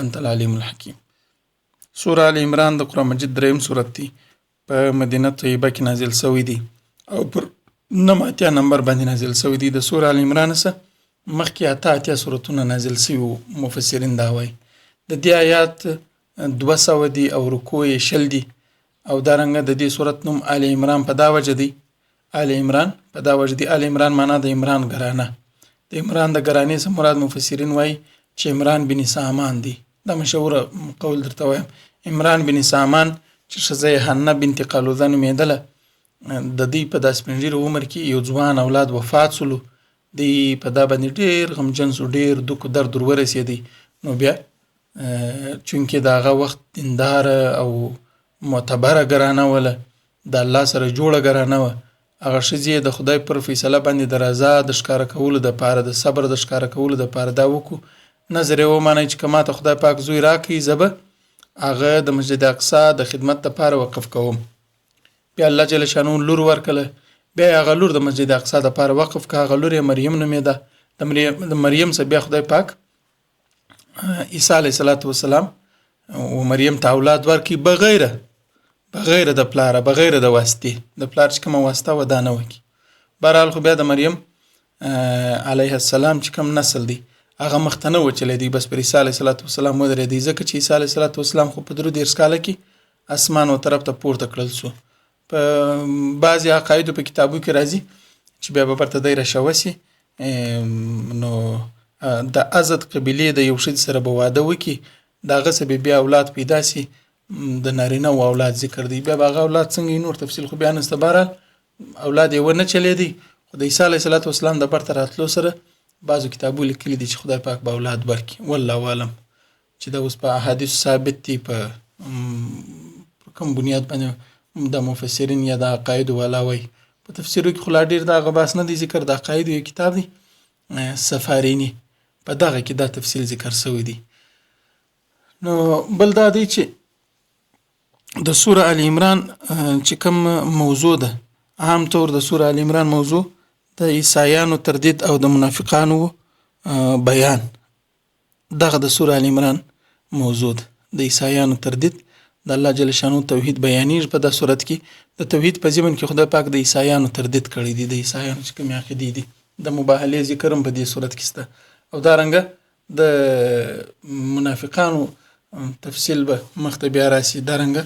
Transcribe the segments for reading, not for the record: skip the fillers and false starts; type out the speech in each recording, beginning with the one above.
انت العلیم الحکیم. سوره ال عمران د قرآن مجید دریم سورت دی. په مدینه طیبه کې نازل شوی دی او پر 89 نمبر باندې نازل شوی دی. د سوره ال عمران څخه مخکې 88 سورتونه نازل شوي مفسرین دا وایي. د دې آیات 200 دی او رکوع یې 60 دی او دارنګه د دې سورت نوم ال عمران په دا وجه دی. ال عمران په دا وجه دی. ال عمران معنا د عمران ګرانه. د عمران د ګرانې څخه مراد مفسرین وایي چې عمران بن سامان دی. دا مشهور قول درته وایم. عمران بن سامان چې ښځه حنه بنت قلوذه نومېدله، د دوی په داسې سپین عمر کې یو ځوان اولاد وفات سولو. دی په دا باندې ډېر غمجن سو، ډېر دوک درد ورسېدی. نو بیا چونکې د هغه وخت دیندار او معتبره ګرانه وله، د الله سره جوړه ګرانه وه، هغه ښځې د خدای پر فیصله باندې د رضا د ښکاره کولو دپاره، د صبر د ښکاره کولو دپاره دا وکړو. نظر یې ومنئ چې که ماته خدای پاک زوی راکړي زه به هغه د مسجد اقصی د خدمت دپاره وقف کوم. بیا الله جل شانو لور ورکړله. بیا یې هغه لور د مسجد اقصی دپاره وقف کړه. هغه لور یې مریم نومېده. د مریم څخه بیا خدای پاک عیسی علیه السلام و مریم ته اولاد ورکړي بغیر د پلاره، بغیر د واسطې. د پلار چې کومه واسطه وه دا نه وکړي. بهرحال خو بیا د مریم علیه السلام چې کوم نسل دی هغه مخته نه وچلیدی، بس پر عیسی علیه السلام ودرېدی، ځکه چې عیسی علیه السلام خو په 13 کاله کې اسمان و طرف ته پورته کړل سو. په بعضې عقایدو په کتابو کې راځي چې بیا به برته دی راشوه سي، نو د ازد قبیلې د یو ښځې سره به واده وکړي، د هغه څه بیا اولاد پیدا سي، د نارینه و اولاد ذکر دی. بیا به هغه اولاد څنګه نور تفصیل خو بیا نسته. بهرحال اولاد یې ونه چلیدی، خو د عیسی علیه السلام د برته راتلو سره بعضو کتابو لیکلي دي چې خدای پاک به اولاد ورکړي. والله اعلم چې دا اوس په احادیثو ثابت دي، په کوم بنیاد باندې د مفسرین یا د عقایدو والا وایي. په تفسیرو کې خو لا ډېر د هغه بحث نه دی ذکر. د عقایدو یو کتاب دی سفاریني، په دغه کې دا تفصیل ذکر شوی دی. نو بل دا دی چې د سوره ال عمران چې کوم موضوع ده، عام طور د سوره ال عمران موضوع د عیسایانو تردید او د منافقانو بیان. دغه د سوره ال عمران موضوع ده، د عیسایانو تردید. د الله جل شانو توحید بیانیږي په دا صورت کې. د توحید په ضمن کې خدای پاک د عیسایانو تردید کړی دی. د عیسایانو چې کومې عقیدې دي د مباهلې ذکر هم په دې صورت کې شته، او دارنګه د منافقانو تفصیل به مخته بیا راسي. دارنګه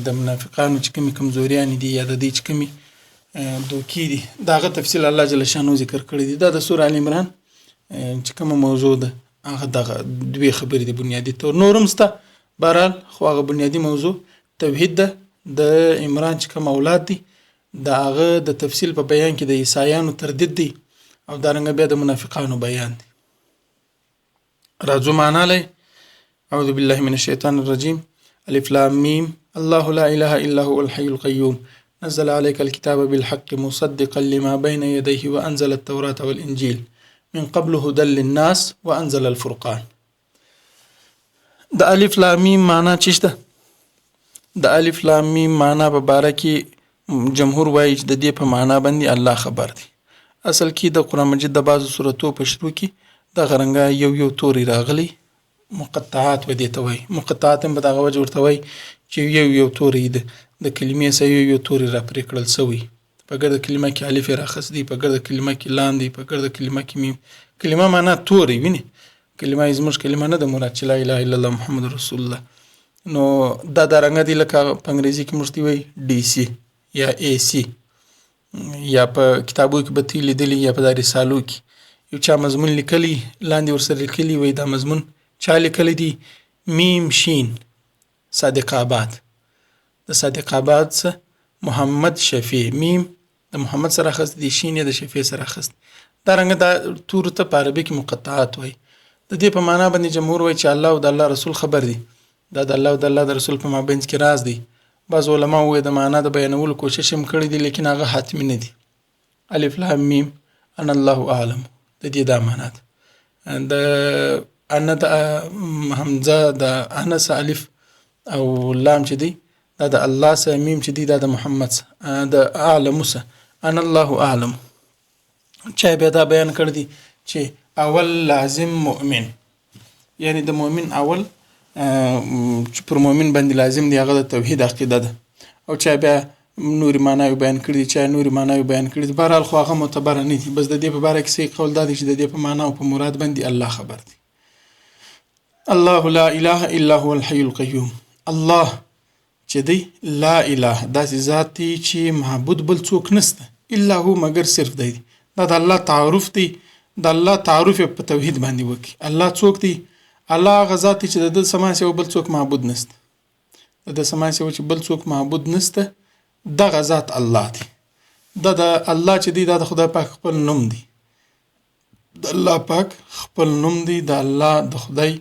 د منافقانو چې کومې کمزوریانې دي یا د دې چې کومې دوکې دي دغه تفصیل الله جل شانو ذکر کړی دی. دا د سوره ال عمران چې کومه موضوع ده هغه دغه دوې خبرې دي بنیادي طور، نور هم شته. بهرحال خو هغه بنیادي موضوع توحید ده. د عمران چې کوم اولاد دي د هغه د تفصیل په بیان کې د عیسایانو تردید دی، او دارنګه بیا د منافقانو بیان دی. راځو معنا لای. اعوذ بالله من الشیطان الرجیم. الف لام میم الله لا اله الا هو الحي القيوم نزل عليك الكتاب بالحق مصدقا لما بين يديه وأنزل التوراة والإنجيل من قبل هدى للناس وأنزل الفرقان. د الف لام میم معنا چی شته؟ د الف لام میم معنا په باره کې جمهور وایي چې د دې په معنا باندې الله خبر دی. اصل کې د قرآن مجید د بعضو سورتو په شروع کې د غرنګا یو توری راغلی، مقطعات و دې ته وایي. مقطعات هم په دغه وجه ورته وایي چې یو توری د کلمې سره یو توری را پرې کړل سوی. په ګرده کلمه کې الف راخص دی، په ګرده کلمه کې لام دی، په ګرده کلمه کې میم. کلمه معنا توری ویني. کلمه زموږ کلمه نه د مراد چې لا اله الا الله محمد رسول الله. نو دا دارنګه دی لکه په انګریزي کې موږ وایي ډي سی یا اي سی، یا په کتابو کې به تی لیدلی یا په د رسالو کې یو چا مضمون لیکلی لاندې ورسره لیکلی وي دا مضمون چا لیکلی دی میم شین صادق آباد. د صادق آباد څخه محمد شفیع، میم د محمد سره اخست دی، شین د شفیع سره اخست. دارنګه دا تور ته په عربي کې مقطعات وایي. د دې په معنا باندې جمهور وایي چې الله او د الله رسول خبر دی. دا د الله او د الله د رسول په مابین کې راز دی. بعض علما وایي د معنا د بیانولو کوشش هم کړی دی، لیکن هغه حتمی نه دی. الف لام میم ان الله اعلم د دې دا معنا ده. د ان د حمزه د انس الف او لام چې دی دا د الله سره، میم چې دی دا د محمد سره، د اعلم سره ان الله اعلم. چا بیا دا بیان کړی دی چې اول لازم مؤمن یعنی د مؤمن اول چې پر مؤمن باندې لازم دی هغه د توحید عقیده ده او چا بیا نوري معناوي بیان کړي دي چا نوري معناوي بیان کړي دي بهرحال خو هغه معتبره نه دي بس د دې په باره کې صحیح قول دا دی چې د دې په معنا او په مراد باندې الله خبر دی الله لا اله الا هو الحي القيوم الله چې دی لا اله داسې ذات دی چې معبود بل څوک نسته الا هو مگر صرف دی دا د الله تعارف دی د الله تعارف په توحید باندې وکي الله څوک دی الله هغه ذات چې د سما سیوا بل څوک معبود نسته د سما سیوا چې بل څوک معبود نسته دغه ذات الله دی د الله چې دی د خدای پاک خپل نوم دی د الله پاک خپل نوم دی د الله د خدای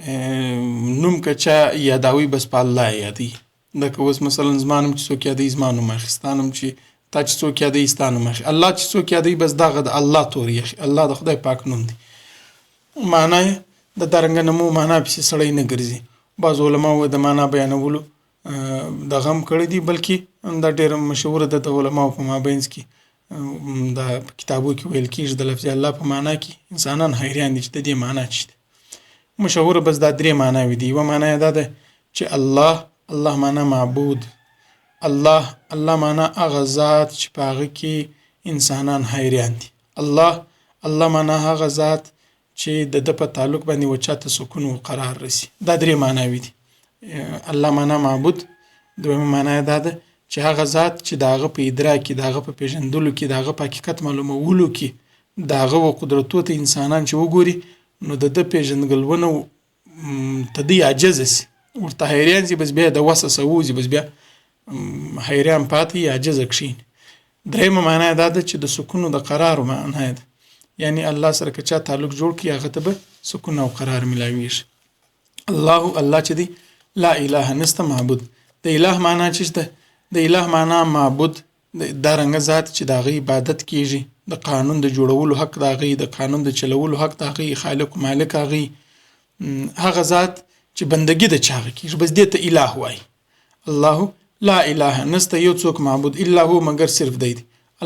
نوم کچا یاداوی بس په الله یادی دغه اوس مثلا زمانم چې څوک یادی زمانم اخستانم چې تا چې څوک یادی ستانم اخ الله چې څوک یادی بس دغه د الله توري الله د خدای پاک نوم دی معنی د درنګ نمو معنا په سړی نه ګرځي بعض علما و د معنا بیانولو د غم کړی دی بلکې دا ډېر مشهور ده د علماو په مابینځ کې د کتابو کې ویل کېږي د لفظ الله په معنا کې انسانان حیران دي چې د دې معنا څه ده مشهور بس دا درې معناوي دي یوه معنا دا ده چې الله معنا معبود الله معنا هغه ذات چې په هغه کې انسانان حیران دي الله معنا هغه ذات چې د په تعلق باندې وچاته سکون او قرار رسی دا درې معناوي دي الله معنا معبود دویمه معنا دا ده چې هغه ذات چې داغه په ادراک کې داغه په پیژندلو کې داغه په حقیقت معلومولو کې داغه او قدرتو ته انسانان چې وګوري نو د پیژندګلونه تدی عاجز سي ورته حیران سي بس بیا د وسه سوزي بس بیا حیران پاتې عاجز کښین درېمه معنا دا ده چې د سکون او د قرار معنا ده یعنی الله سره کچا تعلق جوړ کی هغه ته به سکون او قرار ملاويږي الله چې دی لا اله نست معبود د اله معنا چې ده د اله معنا معبود د رنګ ذات چې د عبادت کیږي د قانون د جوړولو حق د غي د قانون د چلولو حق د غي خالق مالک غي هغه ذات چې بندگی د چاغ کیږي بس دې ته اله وای الله لا اله نست یو څوک معبود الا هو مگر صرف دی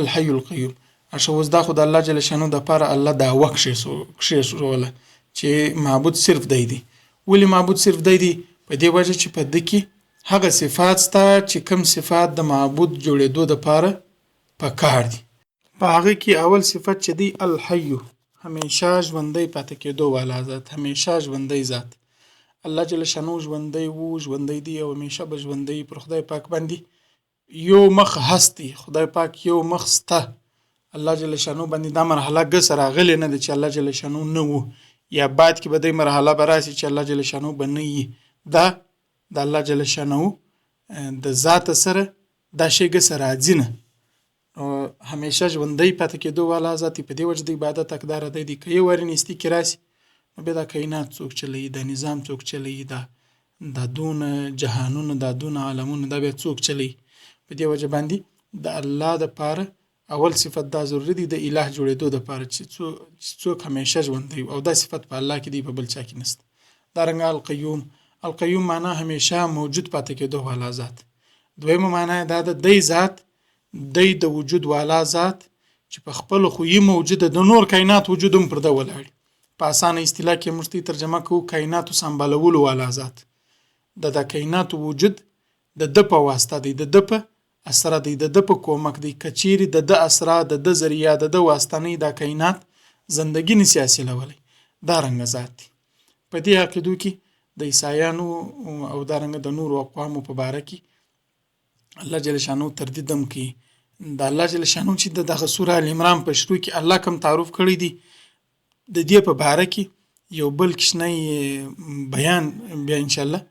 الحي القيوم اشوز دا خدای الله جل شانو د پاره الله دا وکشه سوله چې معبود صرف دی ولی معبود صرف دی په دې وجه چې په دکی هغه صفات ستا چې کوم صفات د معبود جوړېدو د پاره پکار دي په هغه کې اول صفت چې دی الحي همیشه ژوندۍ پاتې کېدو والا ذات همیشه ژوندۍ ذات الله جل شانو ژوندۍ دی او همیشه به ژوندۍ پر خدای پاک باندې یو مخ هستی خدای پاک یو مخ ستا الله جل شانو باندې دا مرحله ګسر غلې نه چې الله جل شانو نه وو یا بعد کې به د مرحله براسي چې الله جل شانو بنئ دا د الله جل شانو د ذات سره دا شی ګسر راځنه همیشه ژوندۍ پاتې کېدو والا ذات په دې وجه د عبادت حقدار دی کې یو ورنيستي کې راسي نو به دا کائنات څوک چلی دا نظام څوک چلی دا دون جهانونه دا دون عالمونه دا به څوک چلی په دې وجه باندې د الله د پاره اول صفت دا ضروری دی د الٰه جوړېدو د پاره چې څوک همیشه ژوندۍ او دا صفت په الله کې دی په بل چا کې نشته دا رنګ القیوم معنا همیشه موجود پاتې کېدو والا ذات دویمه معنا دا د ذات د وجود والا ذات چې په خپل خو یې موجوده د نور کائنات وجودم پر د ولاړ په اسانه اصطلاح کې مشتي ترجمه کوو کائنات سمبالولو والا ذات د کائنات وجود د په واسطه دی د په اسره دی د په کومک دی کچيري د اسره د ذریعہ د واسطنی د کائنات زندگی نسیاسي لولي دا رنګ ذات په دې عقیدو کې د عیسایانو او دا رنګ د نور اقوامو په باره کې الله جل شانو تردیدم کې د الله جل شانو چې د سوره ال عمران په شروع کې الله کوم تعارف کړی دی د دې په باره کې یو بل کښنی بیان بیا ان شاء الله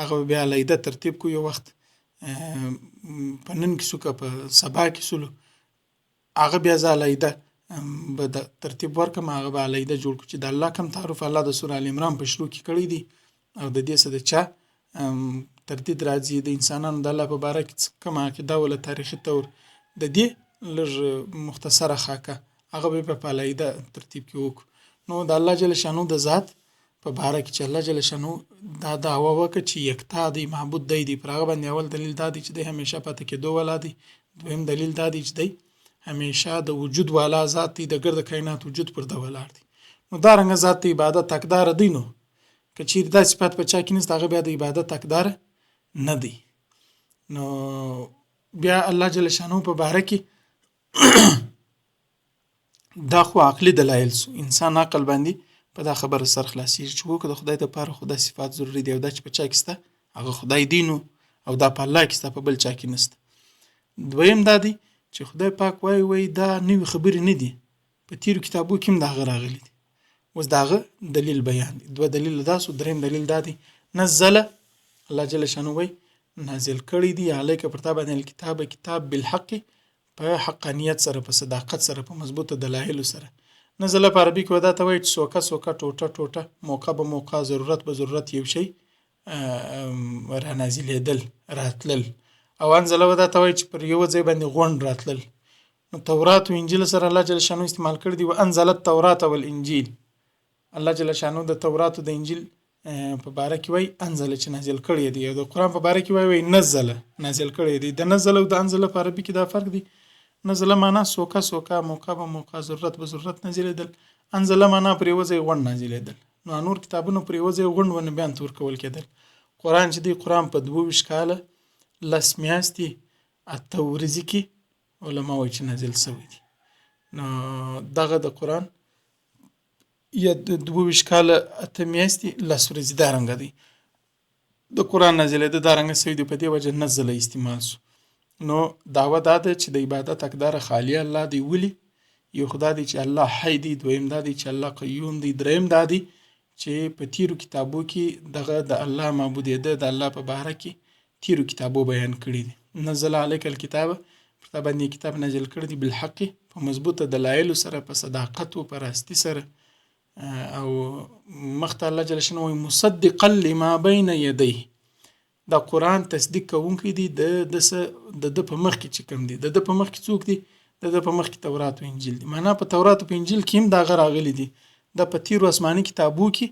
هغه بیا لیده ترتیب کو یو وخت په نن کې څوک په سبا کې سلو هغه بیا زالیده به د ترتیب ورکم هغه به لیده جوړ کړي چې د الله کوم تعارف الله د سوره ال عمران په شروع کې کړی دی او د دې سره چا تردید راځي د انسانانو د الله په باره کې کوم عقیده ول تاریخي تور د دې لږ مختصره خاکه هغه به په لیده ترتیب کې وک نو د الله جل شانو د ذات په باره کې چې الله جل شانو دا دعوا وکړي چې یکتا دی معبود دی پر هغه باندې اول دلیل دا دی چې د همیشه پاتې کېدو والا دی دویم دلیل دا دی چې دی همیشه د وجود والا ذات دی د ګرد کائنات وجود پر د ولاړ دی نو دا رنګ ذات عبادت حقدار دی نو که چیرې دا صفات په چا کې نشته هغه بیا د عبادت حقدار نه دی. نو بیا الله جل شانه په باره کې دا خو عقلي دلایل سو انسان عقل باندې په دا خبره سر خلاصېږي چې وکړه د خدای لپاره خدای صفات ضروري دی او دا چې په چا کې شته هغه خدای دی نو او دا په الله کې شته په بل چا کې نشته. دویم دا دی چې خدای پاک وایي دا نوې خبرې نه دي په تیرو کتابو کې هم دا هغه راغلي دي. اوس دا هغه دلیل بیان دي. دوه دلیل دا سو. دریم دلیل دا دی نزل الله جل شانه وایي نازل کړی دی علیک پر تا باندې الکتاب کتاب بالحق په حقانیت سره په صداقت سره په مضبوطه دلایل سره. نزل په عربي کې ودا ته وایي چې سوکا سوکا ټوټه ټوټه موقع به موقع ضرورت به ضرورت یو شی را نازلېدل راتلل. او انزل ودا ته وایي چې پر یو ځای باندې غونډ راتلل. نو تورات او انجیل سره الله جل شانه استعمال کړی دی. و انزل التوراۃ والانجیل الله جل شانه د تورات او د انجیل په باره کې وایي انزل چې نازل کړی دی او د قرآن په باره کې وایي نزل نازل کړی دی. د نزل او د انزل په عربي کې دا فرق دی. نزل معنا سوکا سوکا موقع به موقع ضرورت به ضرورت نازلېدل. انزل معنا پر یو ځای غونډ نازلېدل. نو نور کتابونو پر یو ځای غونډ ونه بیان تور کول کېدل. قرآن چې دی قرآن په 22 کاله 10 میاشتې 8 ورځې کې علما وایي چې نازل شوی دی. نو دغه د قرآن یا 22 کاله 8 میاشتې 10 ورځې دا رنګه دی د قرآن نازلېده دا رنګه شوی دی. په دې وجه نزل استعمال شو. نو دعوه دا ده چې د عبادت حقدار خالی الله دی. ولی یو خدای دی چې الله حی دی. دویم دا دی چې الله قیوم دی. دریم دا دی چې په تیرو کتابو کې دغه د الله معبودیت د الله په باره کې تیرو کتابو بیان کړی دي. نزل علیک الکتاب پر تا باندې کتاب نازل کړی دی بالحق په مضبوطه دلایل سره په صداقت او په راستی سره او مخته الله جل شانه مصدقا لما بین یدیه دا قرآن تصدیق کوونکی دی د په مخ کې چې کوم دی د په مخ کې څوک دی د په مخ کې تورات او انجیل دی. معنا په تورات او انجیل کې هم دا راغلي دي. د په تیرو آسماني کتابو کې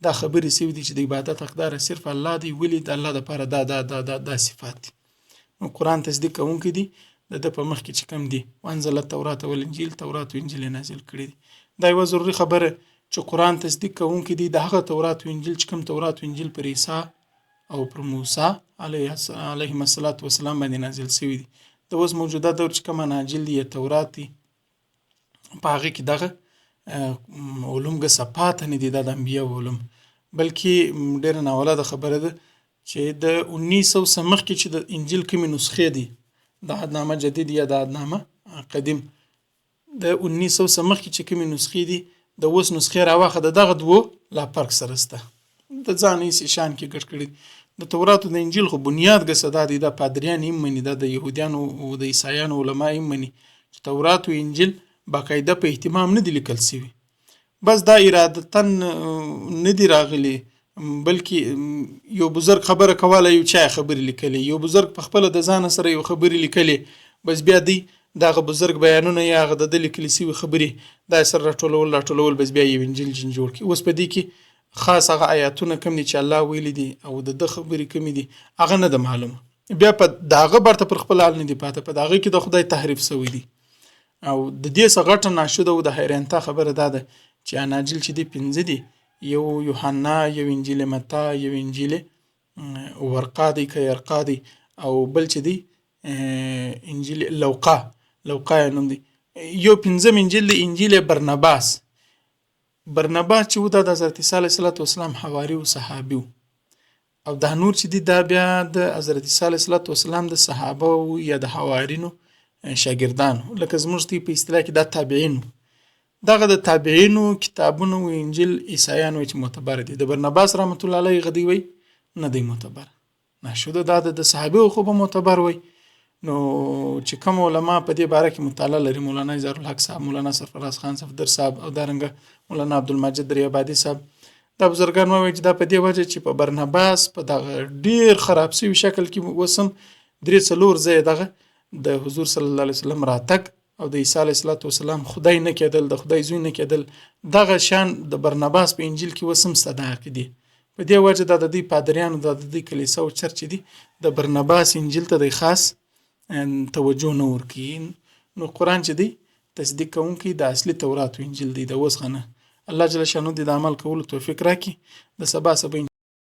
دا خبرې سوي دي چې د عبادت حقدار صرف الله دی. ولی د الله لپاره دا صفات دي. نو قرآن تصدیق کوونکی دی د په مخ کې چې کوم دی. وانزل التوراۃ والانجیل تورات او انجیل نازل کړی دي. دا یو ضروري خبره چې قرآن تصدیق کوونکی دی د هغه تورات او انجیل چې کوم تورات او انجیل پر عیسی او پر موسی علیهم السلام باندې نازل شوی دي. د اوس موجوده دور چې کوم اناجیل دی تورات دی په هغه کې دغه علوم ګه صفات نه دي د انبیاء علوم بلکې ډېر ناولاده خبره ده چې د 1900 سمخ کې چې د انجیل کومې نسخې دي د عهدنامه جدید یا د عهدنامه قدیم د 1900 سمخ کې چې کومې نسخې دي د اوس نسخې راوخه دغه دوه لا فرق سره سته د ځان یې شان کې ګډ کړي. د تورات او د انجیل خو بنیاد ګسدا دي د پادریان هم مني د يهوديان او د عیسایانو علما هم مني چې تورات او انجیل باقاعده په اهتمام نه دي لیکل شوی. بس دا ارادتن نه دی راغلی بلکې یو بزرګ خبره کوله یو چا خبرې لیکلې یو بزرګ په خپل د ځان سره یو خبرې لیکلې بس بیا دی دغه بزرګ بیانونه یا غد د لیکلې سی خبرې دا سره راټولول بس بیا یو انجیل جوړ کی. اوس په دې کې خاص هغه آیاتونه کوم دي چې الله ویلي دي او د خبرې کوم دي هغه نه د معلومه بیا په داغه برته پر خپل حال نه دی پاته په داغه کې د خدای تحریف سوی دي او د دې سغټه ناشده او د حیرانتا خبره ده چې اناجیل چې دی 15 دي یو یوحنا یو انجیل متی یو انجیل ورقا دی کيرقا دی او بل چې دی انجیل لوقا نوم دی یو 15 انجیل دی انجیل برنباس چې و د حضرت عیسی علیه السلام حواری او صحابي او د نور چې دی دا بیا د حضرت عیسی علیه السلام د صحابه او یا د حوارینو شاګردانو لکه زموږ په اصطلاح کې د تابعینو دغه د تابعینو کتابونو او انجیل عیسایانو چې معتبر دي. د برنباس رحمت الله علیه غدی وی نه دی معتبر نشوده د صحابه خو به معتبر وی. نو چې کوم علما په دې باره کې مطالعه لري مولانا زهر الحق صاحب مولانا سرفراز خان صفدر صاحب او دارنګه مولانا عبدالمجید دریابادي صاحب دا بزرګان وایي چې دا په دې وجه چې په برنباس په دغه ډیر خراب شوی شکل کې وسم 3 ځای دغه د حضور صلی الله علیه وسلم راتګ او د عیسی علیه السلام خدای نه کېدل د خدای زوی نه کېدل دغه شان د برنباس په انجیل کې وسم صداق دي. په دې وجه د دې پادریانو د دې کلیسا او چرچ دي د برنباس انجیل ته د خاص توجه نه ورکوي. نو قرآن چې دی تصدیق کوونکی د اصلي تورات او انجیل دی د اوس غنه الله جل شانو دې د عمل کولو توفیق راکړي. د سبا